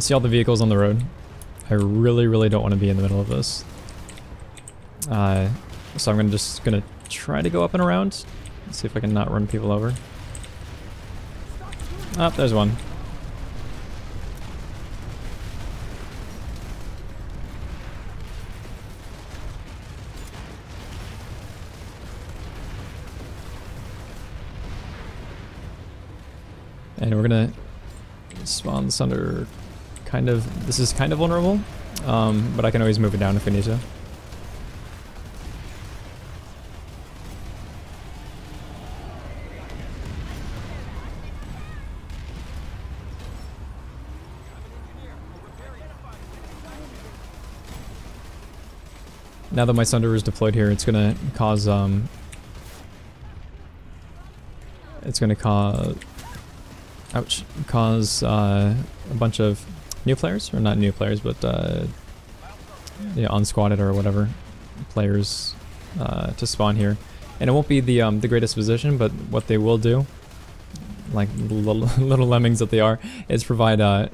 See all the vehicles on the road? I really don't want to be in the middle of this. So I'm just gonna try to go up and around. Let's see if I can not run people over. Oh, there's one. And we're gonna spawn this under kind of, this is kind of vulnerable, but I can always move it down if we need to. Now that my Sunder is deployed here, it's gonna cause a bunch of new players, or not new players, but yeah, unsquatted or whatever players to spawn here, and it won't be the greatest position, but what they will do, like little lemmings that they are, is provide a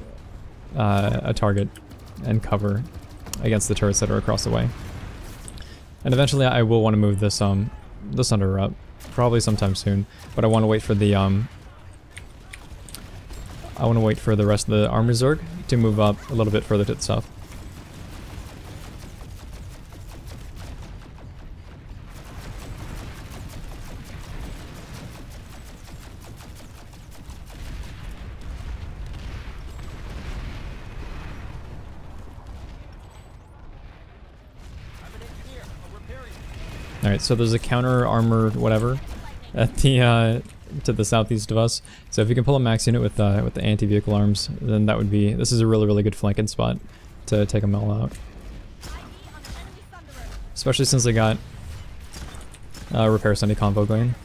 target and cover against the turrets that are across the way. And eventually I will want to move this Sunder up, probably sometime soon, but I want to wait for the rest of the armor Zerg to move up a little bit further to the south. Alright, so there's a counter armor whatever at the to the southeast of us. So if you can pull a max unit with the anti-vehicle arms, then that would be, this is a really good flanking spot to take a Mel out. Especially since they got repair Sunday combo going.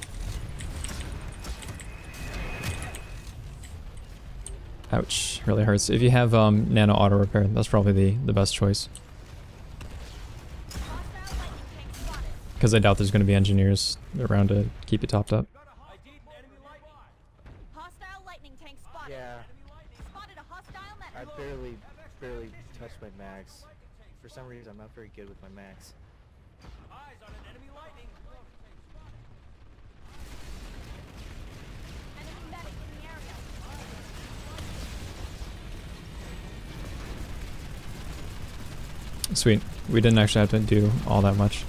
Ouch, really hurts. If you have nano auto repair, that's probably the best choice. Because I doubt there's going to be engineers around to keep it topped up. Yeah. I barely touched my max. For some reason, I'm not very good with my max. Sweet. We didn't actually have to do all that much.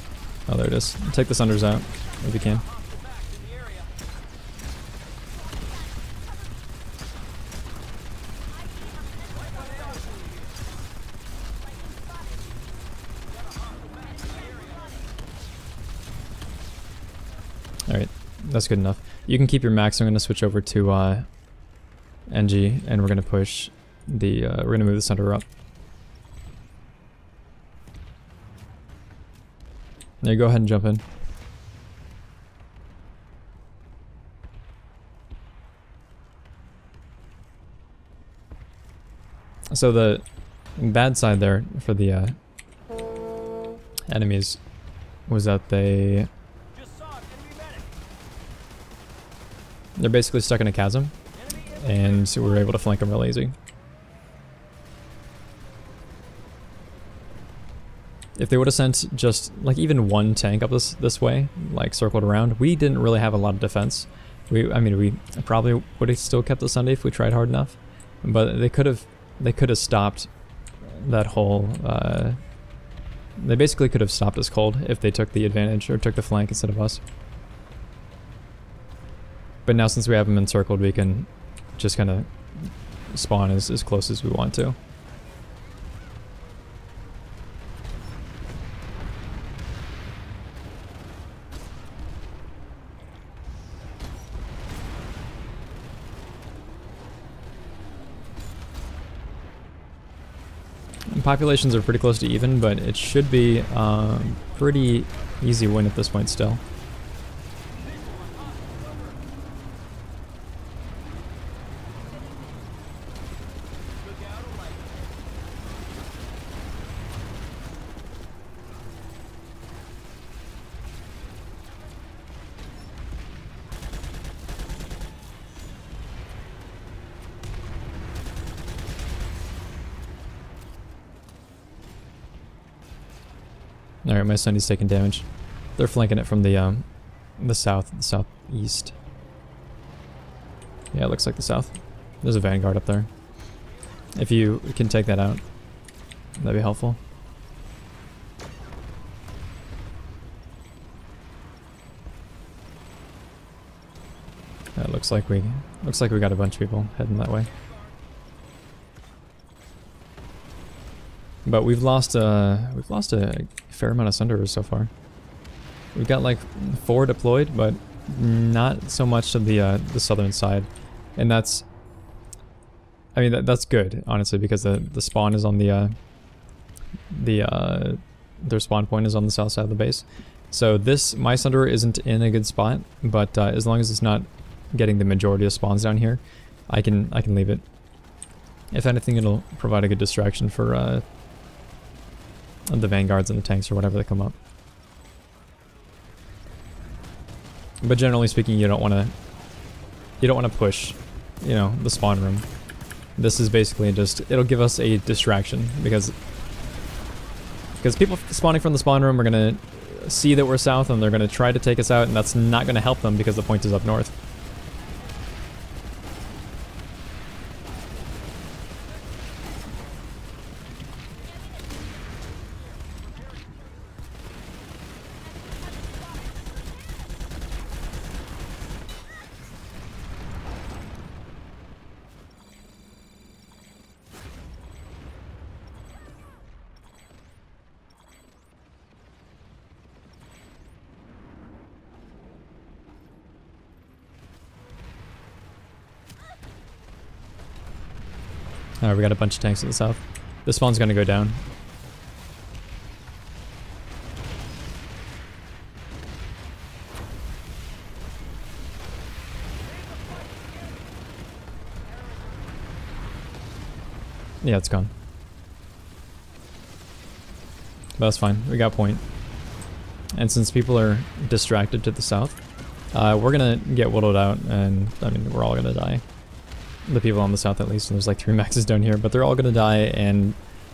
Oh, there it is. Take the Sunders out if you can. Alright, that's good enough. You can keep your max. I'm going to switch over to NG, and we're going to push the, we're going to move the Sunder up. Now go ahead and jump in. So the bad side there for the enemies was that they're basically stuck in a chasm, and so we were able to flank them real easy. If they would have sent just like even one tank up this way, like circled around, we didn't really have a lot of defense. I mean, we probably would have still kept the Sunday if we tried hard enough, but they could have stopped that whole. They basically could have stopped us cold if they took the advantage or took the flank instead of us. But now since we have them encircled, we can just kind of spawn as close as we want to. Populations are pretty close to even, but it should be pretty easy win at this point still. Alright, my Sunny's taking damage. They're flanking it from the southeast. Yeah, it looks like the south. There's a vanguard up there. If you can take that out, that'd be helpful. It looks like we got a bunch of people heading that way. But we've lost a fair amount of Sunderers so far. We've got like 4 deployed, but not so much to the southern side, and that's, I mean, that's good honestly, because the spawn is on their spawn point is on the south side of the base. So my Sunderer isn't in a good spot, but as long as it's not getting the majority of spawns down here, I can leave it. If anything, it'll provide a good distraction for the vanguards and the tanks or whatever that come up. But generally speaking, you don't want to push, you know, the spawn room. This is basically just, it'll give us a distraction because people spawning from the spawn room are gonna see that we're south and they're gonna try to take us out, and that's not gonna help them because the point is up north. Alright, we got a bunch of tanks to the south. This spawn's gonna go down. Yeah, it's gone. But that's fine. We got point. And since people are distracted to the south, we're gonna get whittled out, and I mean, we're all gonna die. The people on the south at least, and there's like 3 maxes down here, but they're all gonna die, and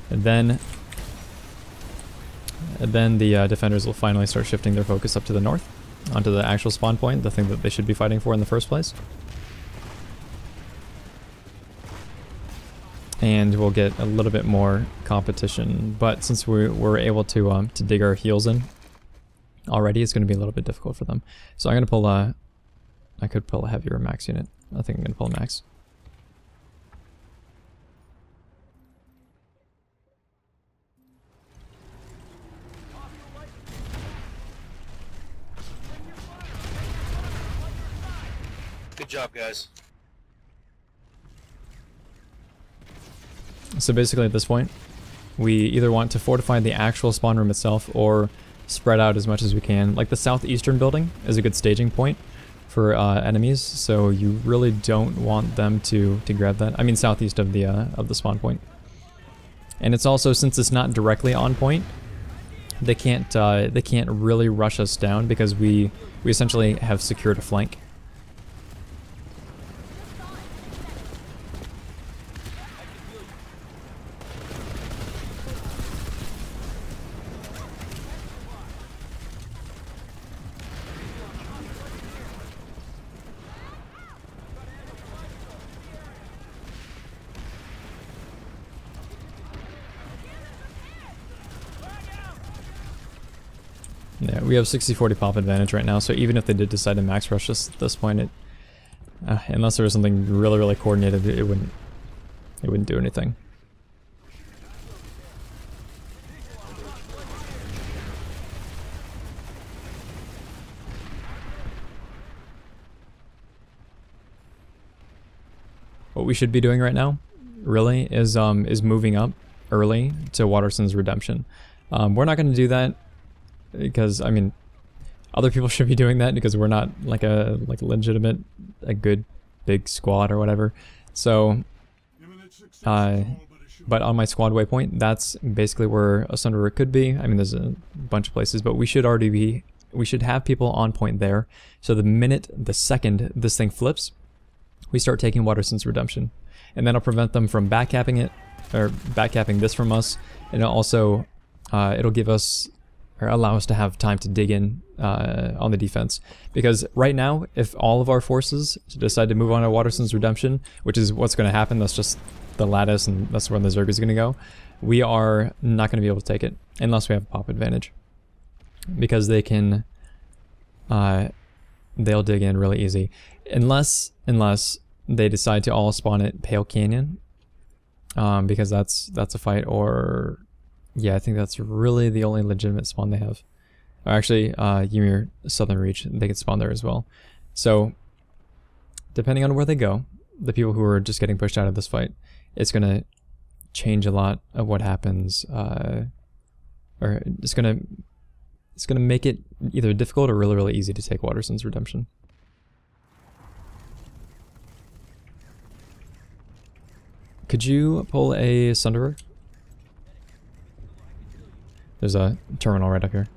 then the defenders will finally start shifting their focus up to the north, onto the actual spawn point, the thing that they should be fighting for in the first place. And we'll get a little bit more competition, but since we're able to dig our heels in already, it's gonna be a little bit difficult for them. So I'm gonna pull I could pull a heavier max unit. I think I'm gonna pull a max. Good job, guys. So basically at this point, we either want to fortify the actual spawn room itself or spread out as much as we can. Like the southeastern building is a good staging point for enemies, so you really don't want them to grab that. I mean southeast of the spawn point. And it's also, since it's not directly on point, they can't really rush us down because we essentially have secured a flank. Yeah, we have 60-40 pop advantage right now, so even if they did decide to max rush us at this point, unless there was something really coordinated, it wouldn't do anything. What we should be doing right now, really, is moving up early to Waterson's Redemption. We're not going to do that because, I mean, other people should be doing that because we're not like a legitimate, a good big squad or whatever. So, but on my squad waypoint, that's basically where a Sunderer could be. I mean, there's a bunch of places, but we should have people on point there. So the second this thing flips, we start taking Waterson's Redemption, and that'll prevent them from backcapping it, or backcapping this from us, and it'll also, it'll give us or allow us to have time to dig in on the defense. Because right now, if all of our forces decide to move on to Waterston's Redemption, which is what's going to happen, that's just the lattice and that's where the Zerg is going to go, we are not going to be able to take it unless we have a pop advantage. Because they can, they'll dig in really easy. Unless they decide to all spawn at Pale Canyon, because that's a fight, or yeah, I think that's really the only legitimate spawn they have. Or actually, Ymir Southern Reach, they can spawn there as well. So, depending on where they go, the people who are just getting pushed out of this fight, it's gonna change a lot of what happens, or it's gonna make it either difficult or really, really easy to take Waterston's Redemption. Could you pull a Sunderer? There's a terminal right up here.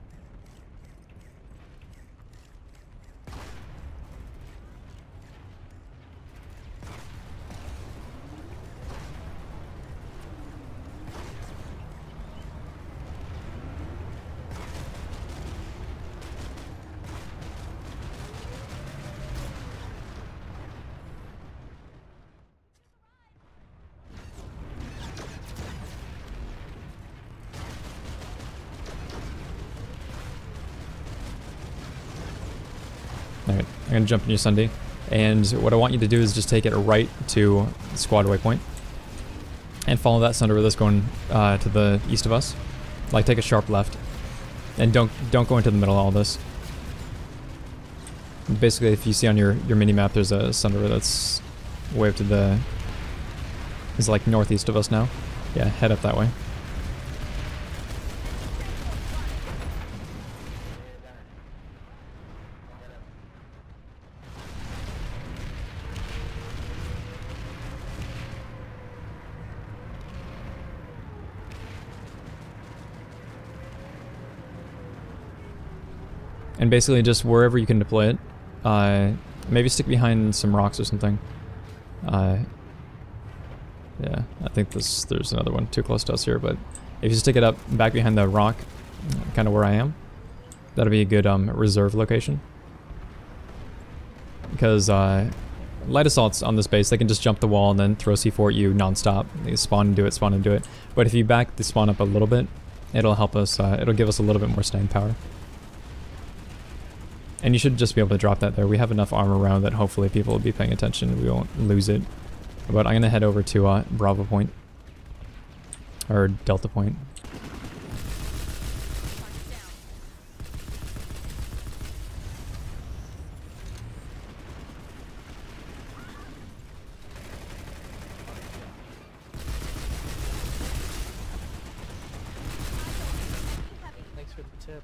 Alright, I'm gonna jump in your Sunday, and what I want you to do is just take it right to squad waypoint, and follow that Sunderer that's going to the east of us. Like, take a sharp left, and don't go into the middle of all this. Basically, if you see on your mini map, there's a Sunderer that's way up to the, is like northeast of us now. Yeah, head up that way. And basically just wherever you can deploy it, maybe stick behind some rocks or something. Yeah, I think there's another one too close to us here, but if you stick it up back behind the rock, kind of where I am, that'll be a good reserve location. Because light assaults on this base, they can just jump the wall and then throw C4 at you non-stop. They spawn and do it, spawn and do it. But if you back the spawn up a little bit, it'll help us, it'll give us a little bit more staying power. And you should just be able to drop that there. We have enough armor around that hopefully people will be paying attention. We won't lose it. But I'm going to head over to Bravo Point. Or Delta Point. Thanks for the tip.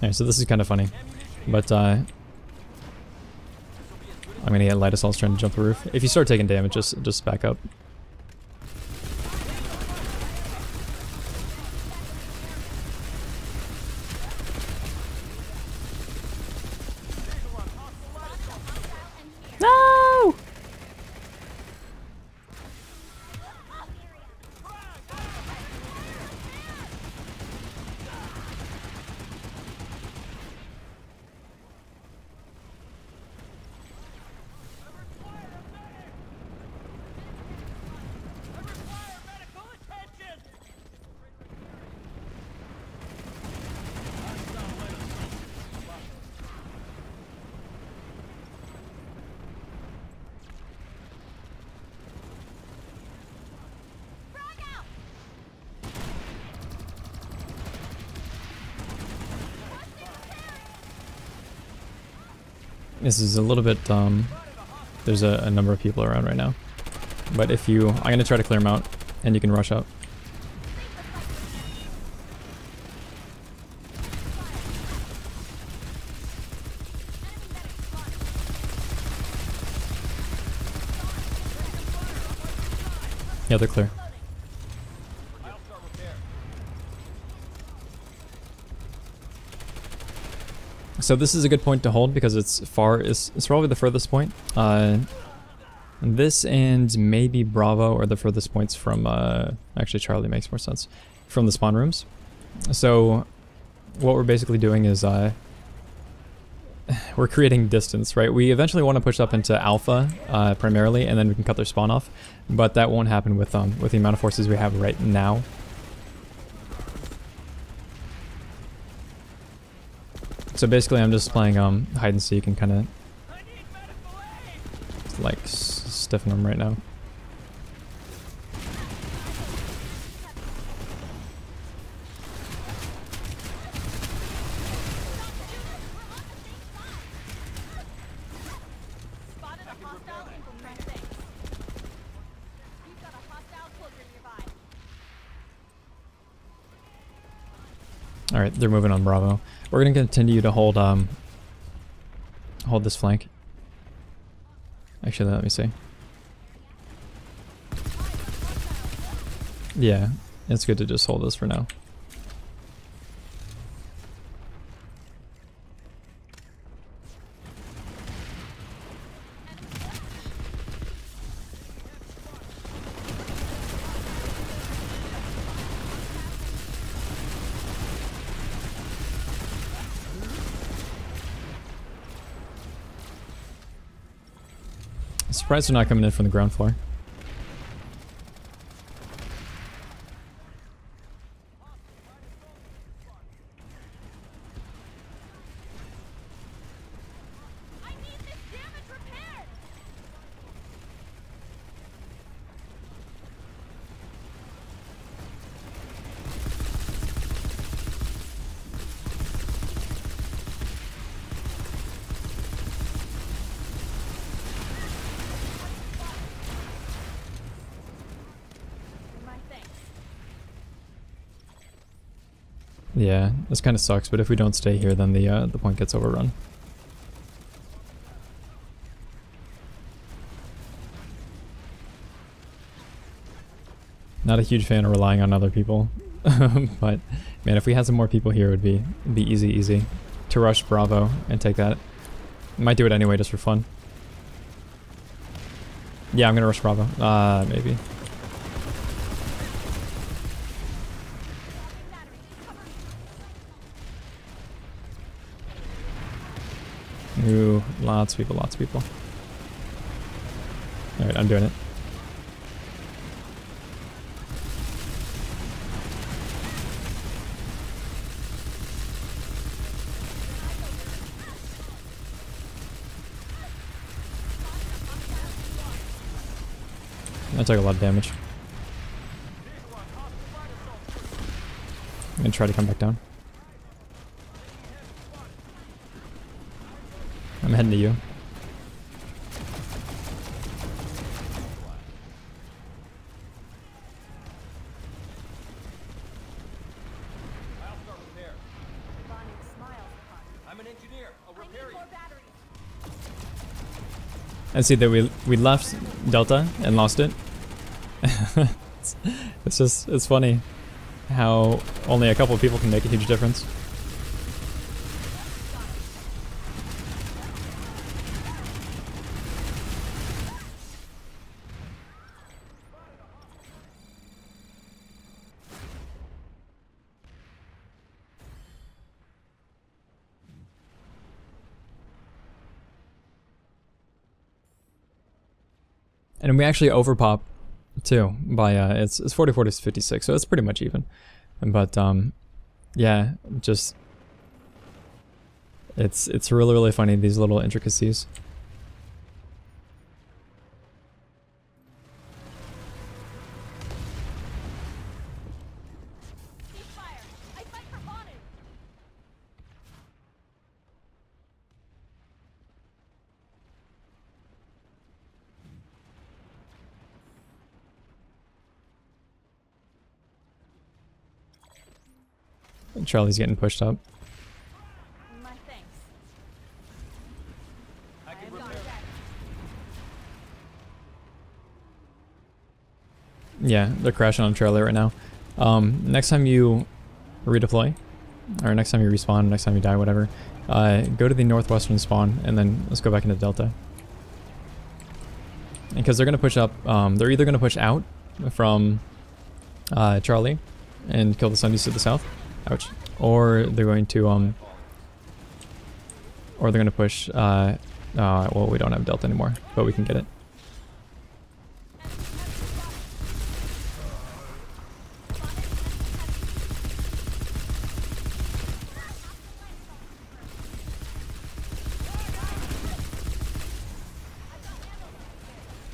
Alright, so this is kind of funny, but I'm gonna get light assaults trying to jump the roof. If you start taking damage, just back up. No! This is a little bit, there's a number of people around right now. But if you, I'm gonna try to clear them out, and you can rush up. Yeah, they're clear. So this is a good point to hold because it's probably the furthest point. This and maybe Bravo are the furthest points from, actually Charlie makes more sense, from the spawn rooms. So what we're basically doing is we're creating distance, right? We eventually want to push up into Alpha primarily, and then we can cut their spawn off, but that won't happen with the amount of forces we have right now. So basically I'm just playing hide and seek and kind of like stiffen them right now. Alright, they're moving on Bravo. We're gonna continue to hold hold this flank. Actually, let me see. Yeah, it's good to just hold this for now. Surprised they're not coming in from the ground floor. Yeah, this kind of sucks, but if we don't stay here, then the point gets overrun. Not a huge fan of relying on other people, but man, if we had some more people here, it would be easy to rush Bravo and take that. Might do it anyway, just for fun. Yeah, I'm gonna rush Bravo. Maybe. Ooh, lots of people, lots of people. Alright, I'm doing it. I took a lot of damage. I'm gonna try to come back down. I'm heading to you. I'm an engineer. I'll repair you. I see that we left Delta and lost it. It's funny how only a couple of people can make a huge difference. And we actually overpop too by it's 44 to 56, so it's pretty much even. But yeah, just it's really funny, these little intricacies. Charlie's getting pushed up. My thanks. I can I am repair. not dead. Yeah, they're crashing on Charlie right now. Next time you redeploy, or next time you respawn, next time you die, whatever, go to the northwestern spawn, and then let's go back into Delta. Because they're going to push up, they're either going to push out from Charlie and kill the Sundies to the south, ouch, or they're going to push, well, we don't have Delta anymore, but we can get it.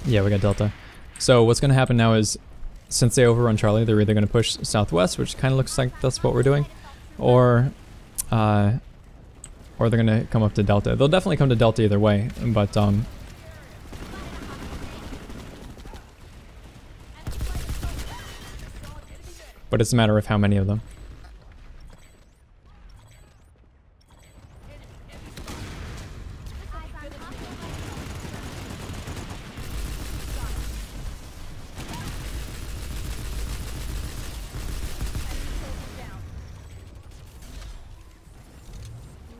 Yeah, we got Delta. So what's going to happen now is, since they overrun Charlie, they're either going to push southwest, which kind of looks like that's what we're doing, or they're going to come up to Delta. They'll definitely come to Delta either way, but it's a matter of how many of them.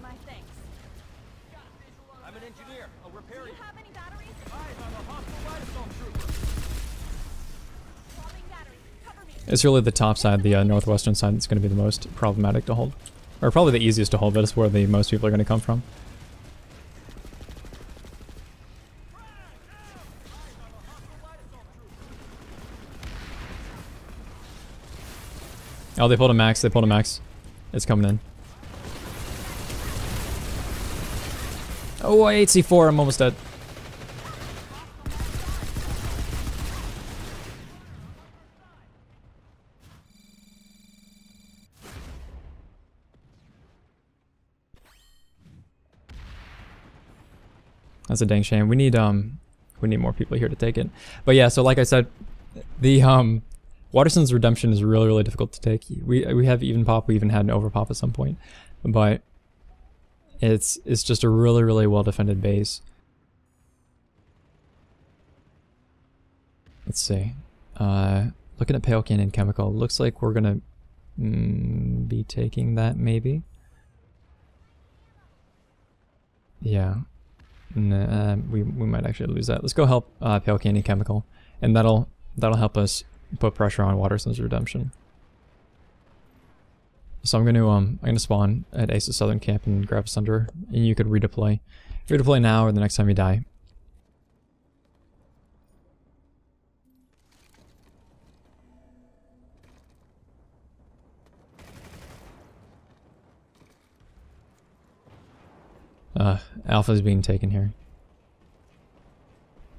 My thanks. I'm an engineer. I'll repair Do you. you have any batteries? I'm a hostile light assault trooper. Swapping batteries. Cover me. It's really the top side, the northwestern side, that's going to be the most problematic to hold. Or probably the easiest to hold, but it's where the most people are going to come from. Oh, they pulled a max, they pulled a max. It's coming in. Oh, I ate C4, I'm almost dead. That's a dang shame. We need more people here to take it. But yeah, so like I said, the Waterson's Redemption is really, really difficult to take. We have even pop, we even had an overpop at some point. But it's just a really, really well defended base. Let's see. Looking at Pale Canyon Chemical, looks like we're gonna be taking that maybe. Yeah. Nah, we might actually lose that. Let's go help Pale Canyon Chemical, and that'll help us put pressure on Waterson's Redemption. So I'm gonna spawn at Ace's Southern Camp and grab a Sunder, and you could redeploy. Redeploy now or the next time you die. Alpha is being taken here.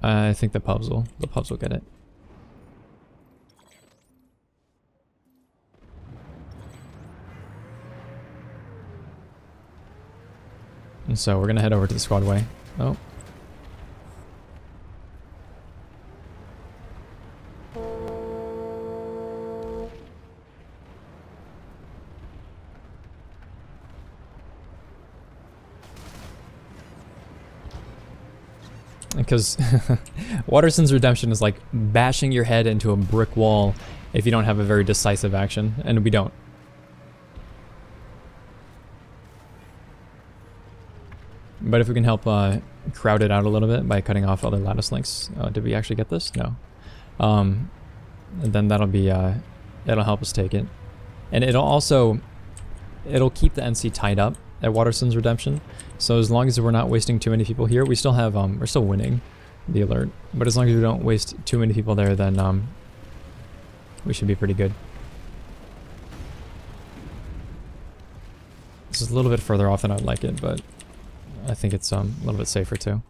I think the pubs will get it. And so we're gonna head over to the squad way. Oh. Because Waterson's Redemption is like bashing your head into a brick wall if you don't have a very decisive action, and we don't. But if we can help crowd it out a little bit by cutting off other lattice links. Did we actually get this? No. Then that'll be, it'll help us take it. And it'll keep the NC tied up at Waterson's Redemption. So as long as we're not wasting too many people here, we still have, we're still winning the alert. But as long as we don't waste too many people there, then we should be pretty good. This is a little bit further off than I'd like it, but I think it's a little bit safer too.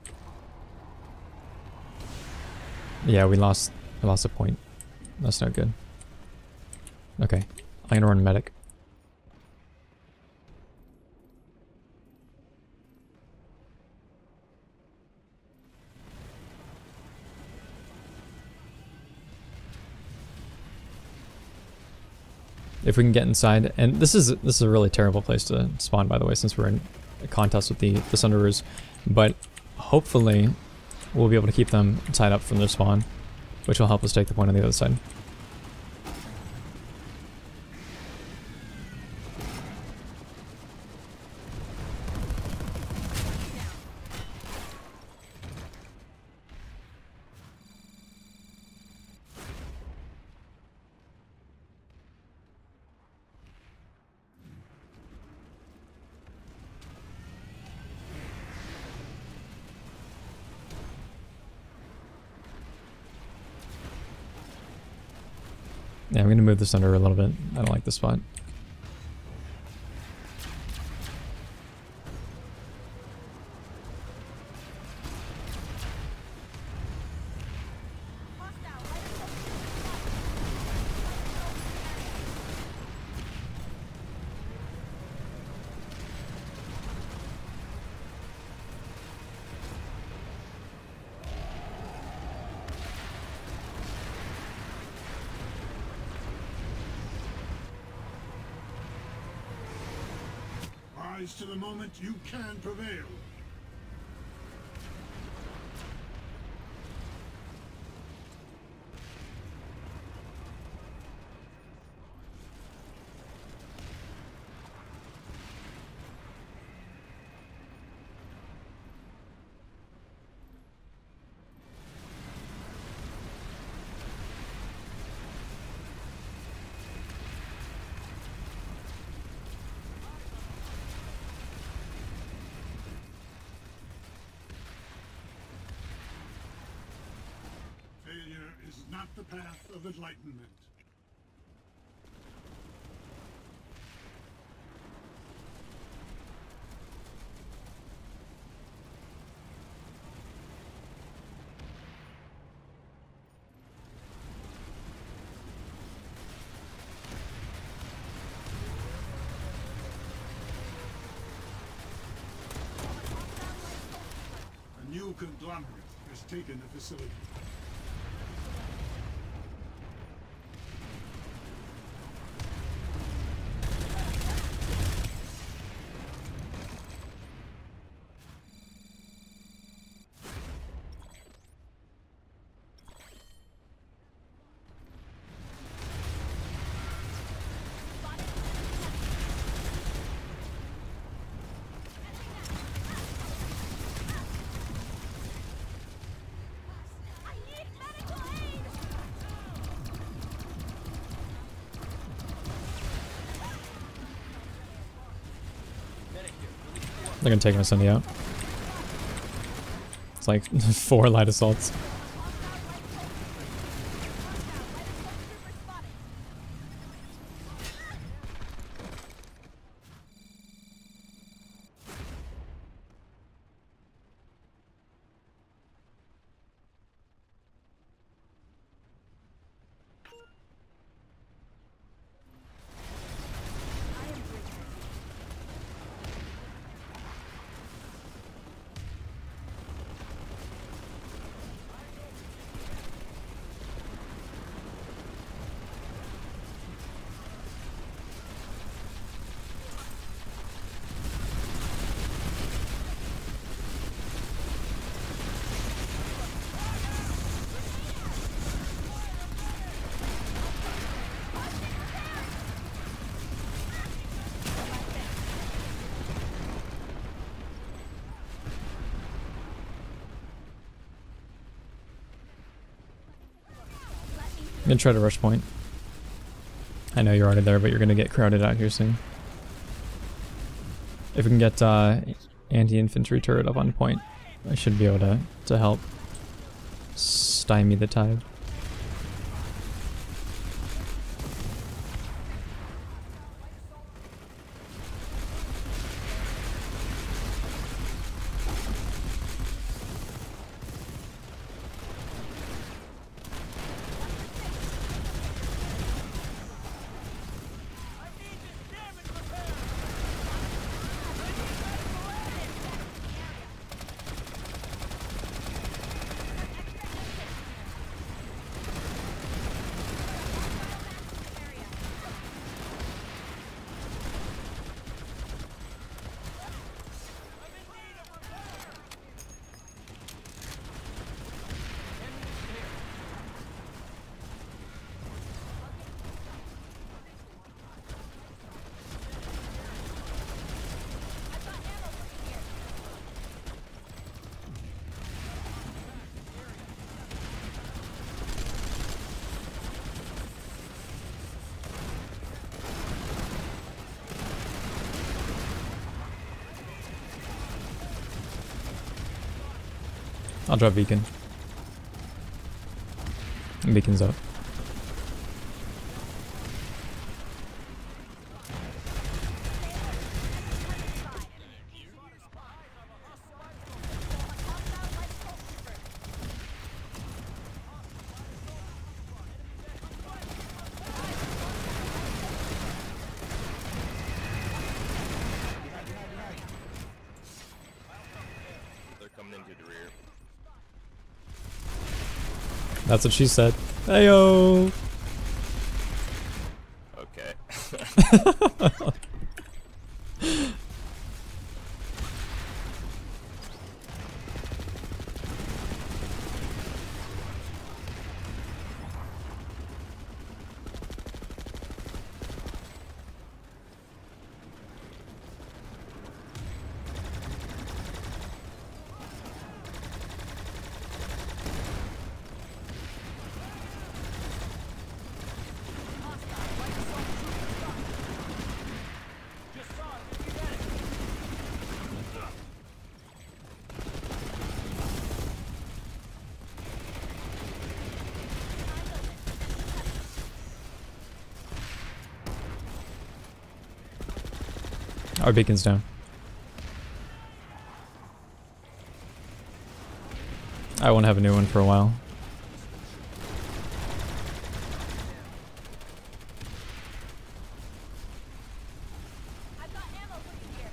Yeah, we lost a point. That's not good. Okay, I'm gonna run medic. If we can get inside, and this is a really terrible place to spawn, by the way, since we're in a contest with the Sundereers, but hopefully we'll be able to keep them tied up from their spawn, which will help us take the point on the other side. Yeah, I'm gonna move this under a little bit. I don't like this spot. Rise to the moment you can prevail. Failure is not the path of enlightenment. A new conglomerate has taken the facility. They're gonna take my Sunny out. It's like 4 light assaults. I'm gonna try to rush point. I know you're already there, but you're gonna get crowded out here soon. If we can get anti-infantry turret up on point, I should be able to help stymie the tide. I'll drop beacon. Beacon's up. They're coming into the rear. That's what she said. Heyo. Okay. Our beacon's down. I won't have a new one for a while. I've got ammo for you here.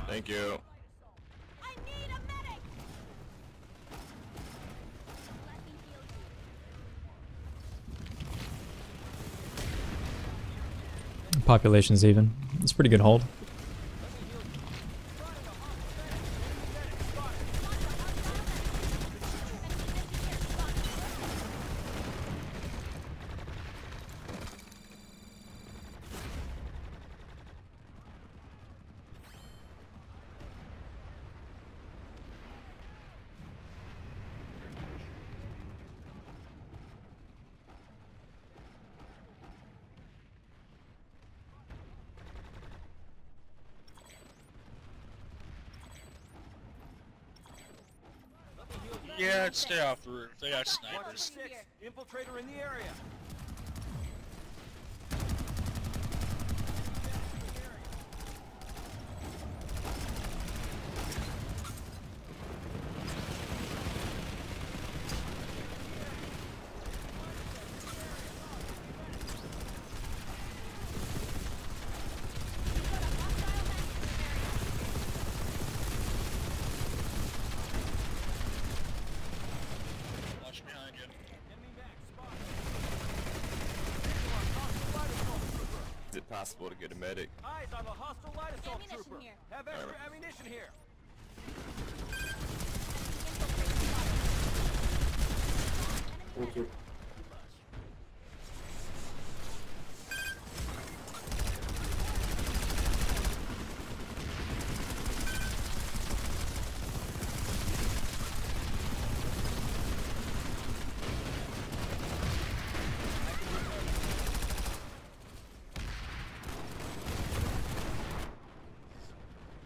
Thank you. I need a medic. Let me heal you. Population's even. It's a pretty good hold. Yeah, stay off the roof. They got Watch snipers. 6. Infiltrator in the area. Watch behind you. Enemy max spotted. Hostile light assault trooper. Is it possible to get a medic? Eyes on a hostile light assault Ammunition trooper. here. Have extra ammunition here. Thank you.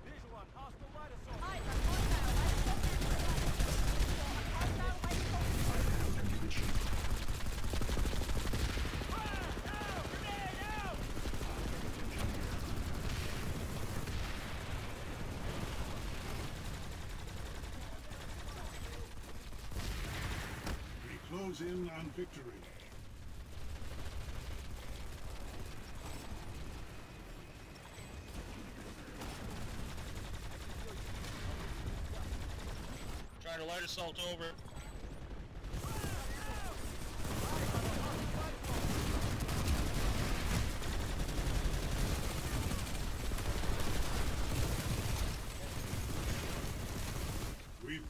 Visual on hostile light assault. Eyes on hostile light assault trooper. Hostile light assault trooper. We close in on victory. Trying to light assault over.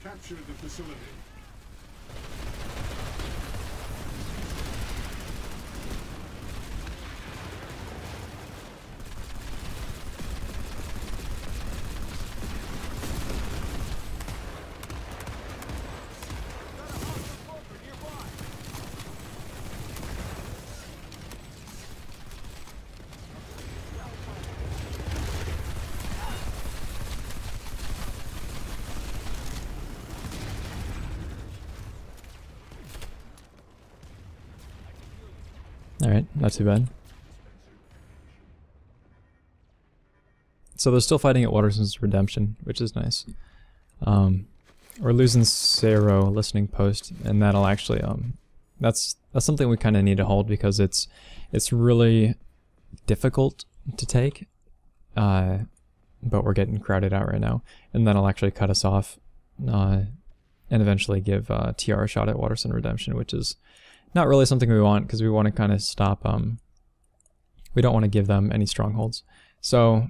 capture the facility. Alright, not too bad. So they're still fighting at Waterson's Redemption, which is nice. We're losing Zero listening post, and that'll actually that's something we kind of need to hold because it's really difficult to take, but we're getting crowded out right now, and that'll actually cut us off, and eventually give TR a shot at Waterson Redemption, which is not really something we want because we want to kind of stop. We don't want to give them any strongholds, so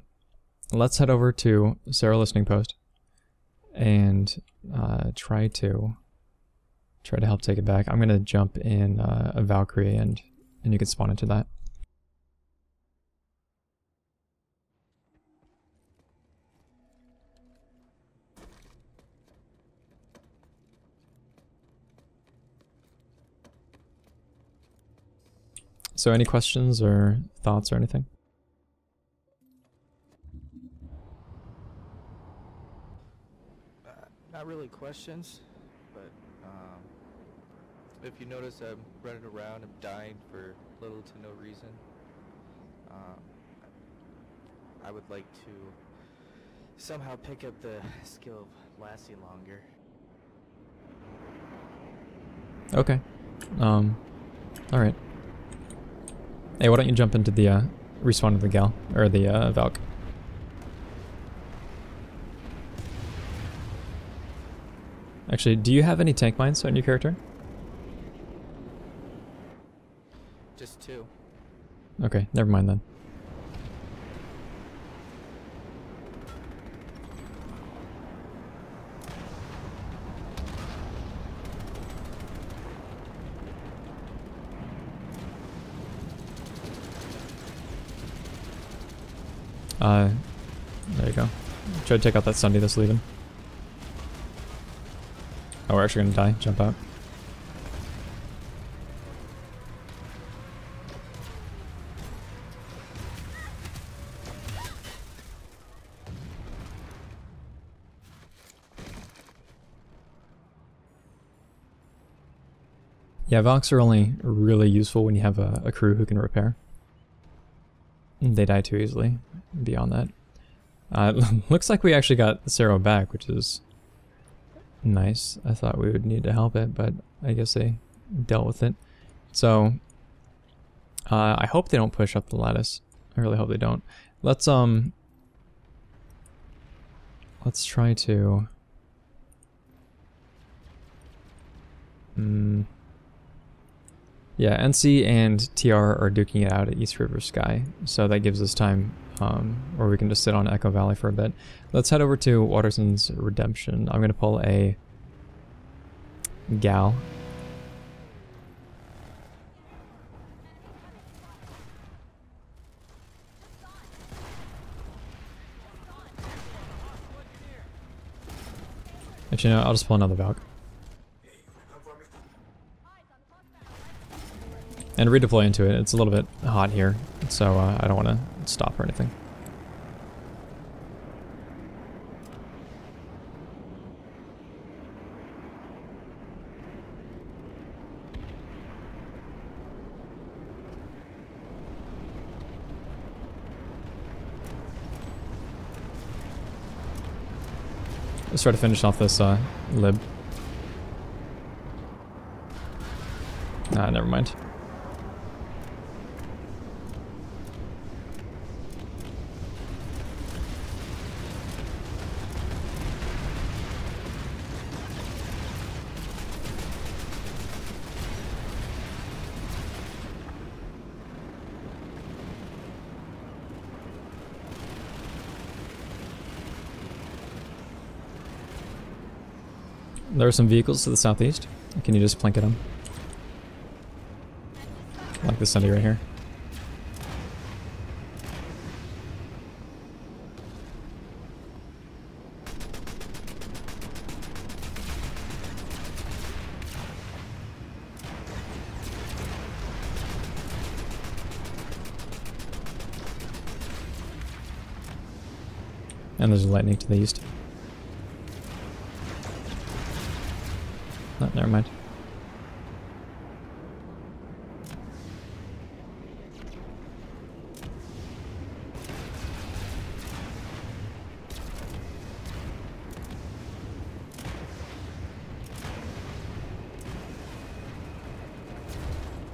let's head over to Zero listening post and try to help take it back. I'm gonna jump in a Valkyrie and you can spawn into that. So any questions or thoughts or anything? Not really questions, but if you notice, I'm running around, I'm dying for little to no reason. I would like to somehow pick up the skill of lasting longer. Okay. Alright. Hey, why don't you jump into the respawn of the gal, or the Valk. Actually, do you have any tank mines on your character? Just 2. Okay, never mind then. There you go. Try to take out that Sunday that's leaving. Oh, we're actually gonna die. Jump out. Yeah, Valks are only really useful when you have a crew who can repair. They die too easily beyond that. Looks like we actually got Zero back, which is nice. I thought we would need to help it, but I guess they dealt with it. So, I hope they don't push up the lattice. I really hope they don't. Let's try to... Yeah, NC and TR are duking it out at East River Sky, so that gives us time where we can just sit on Echo Valley for a bit. Let's head over to Waterson's Redemption. I'm going to pull a gal. Actually, no, I'll just pull another Valk. And redeploy into it. It's a little bit hot here, so I don't want to stop or anything. Let's try to finish off this lib. Never mind. There are some vehicles to the southeast. Can you just plank at them? Like the Sunday right here. And there's lightning to the east. Oh, never mind.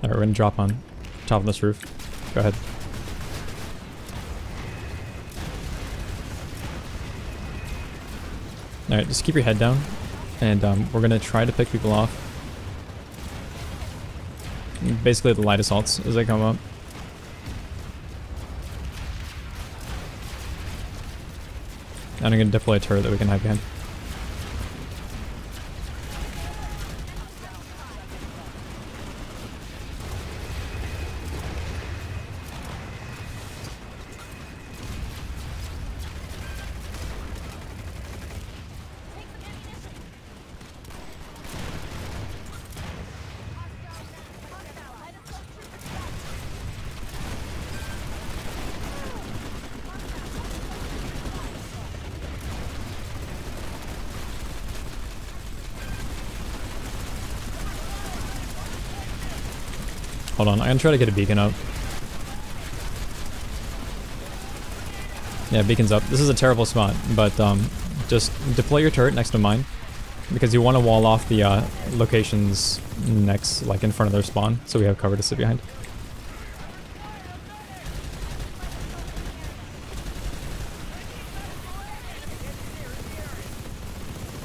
Alright, we're gonna drop on top of this roof. Go ahead. Alright, just keep your head down, and we're gonna try to pick people off. Basically the light assaults as they come up. And I'm gonna deploy a turret that we can hide behind. Hold on, I'm gonna try to get a beacon up. Yeah, beacon's up. This is a terrible spot, but just deploy your turret next to mine, because you want to wall off the locations next, like in front of their spawn, so we have cover to sit behind.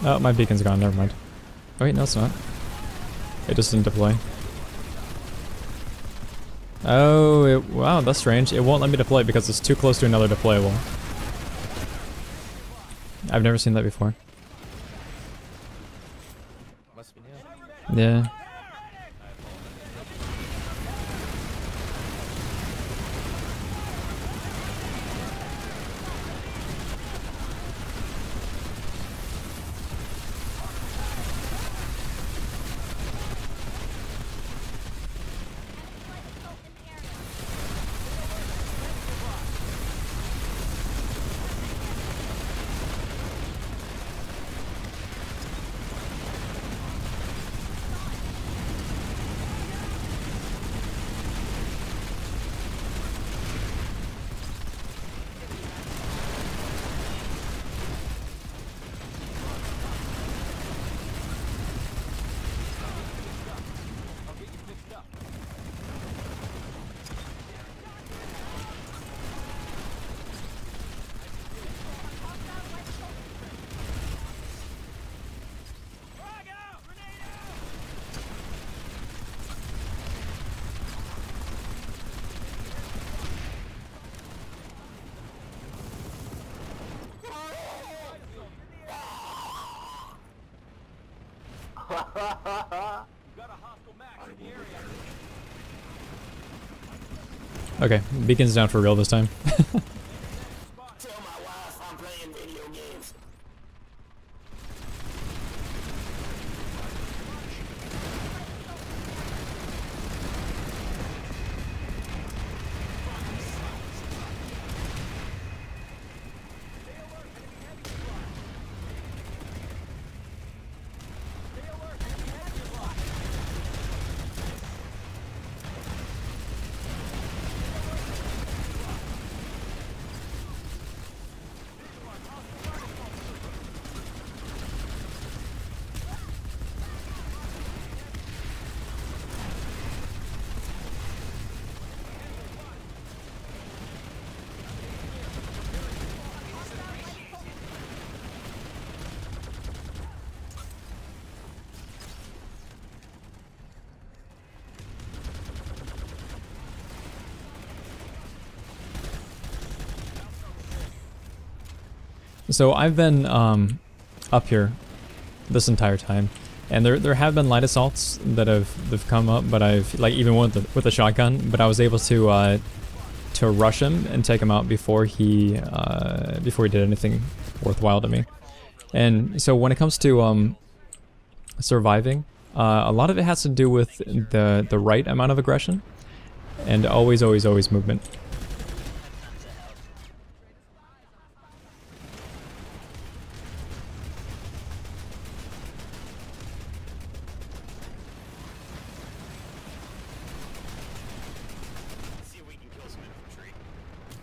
Oh, my beacon's gone, never mind. Oh wait, no it's not. It just didn't deploy. Oh, wow, that's strange. It won't let me deploy because it's too close to another deployable. I've never seen that before. Must be new. Yeah. Okay, beacon's down for real this time. Tell my wife I'm playing video games. So I've been up here this entire time. And there have been light assaults that have come up, but I've like even with the shotgun, but I was able to rush him and take him out before he did anything worthwhile to me. And so when it comes to surviving, a lot of it has to do with the right amount of aggression, and always movement. See if we can kill some infantry.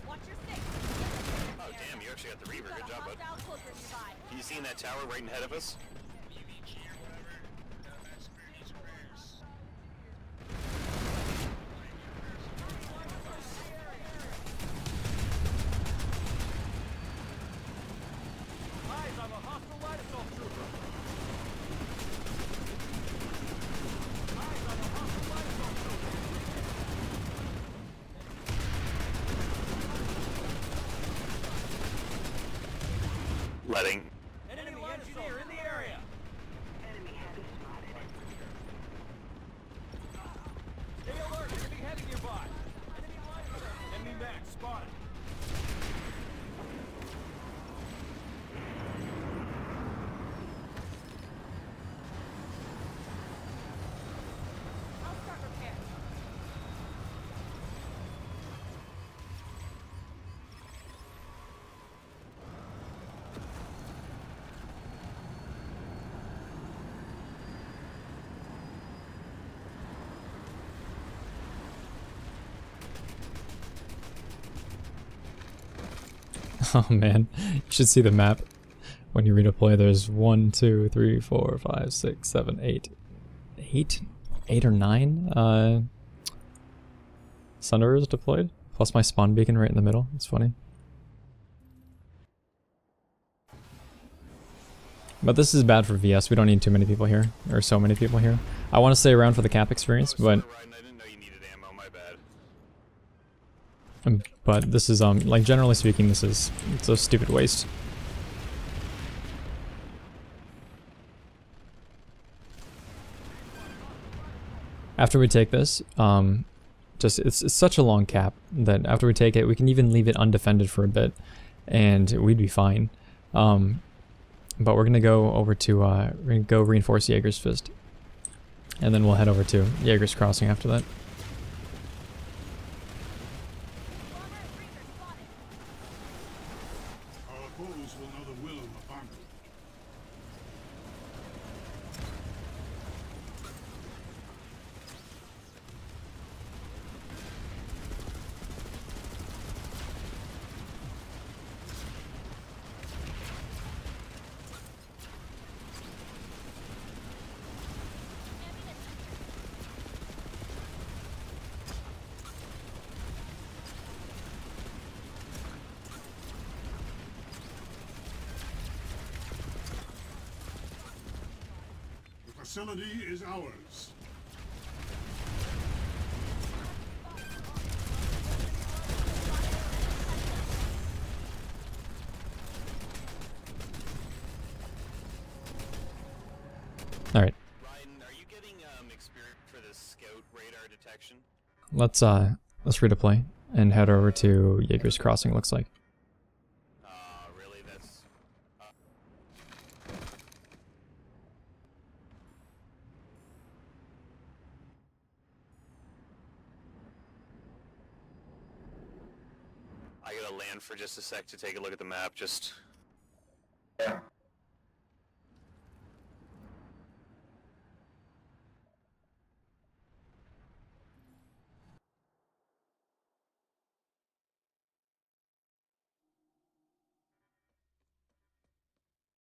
Watch your six. Oh damn, you actually got the Reaver. Good job, bud. Hostile cloaker nearby. You seen that tower right ahead of us? Eyes on the hostile light assault trooper. Eyes on the hostile light assault trooper. Letting. Enemy engineer in the area. Stay alert. Enemy heavy nearby. Enemy max spotted. I'll start repairs. Oh man, you should see the map when you redeploy. There's 1, 2, 3, 4, 5, 6, 7, 8, 8 or 9 Sunderers deployed, plus my spawn beacon right in the middle. It's funny. But this is bad for VS. We don't need too many people here, or so many people here. I want to stay around for the cap experience, but I didn't know you needed ammo. My bad. but this is like generally speaking, it's a stupid waste. After we take this, just it's such a long cap that after we take it, we can even leave it undefended for a bit, and we'd be fine. But we're gonna go over to we're gonna go reinforce Jaeger's Fist, and then we'll head over to Jaeger's Crossing after that. Our foes will know the will of the farmer. The facility is ours. All right, Ryan, are you getting experience for the scout radar detection? let's redeploy and head over to Jaeger's Crossing. Looks like. Really? That's. I gotta land for just a sec to take a look at the map. Just. Yeah.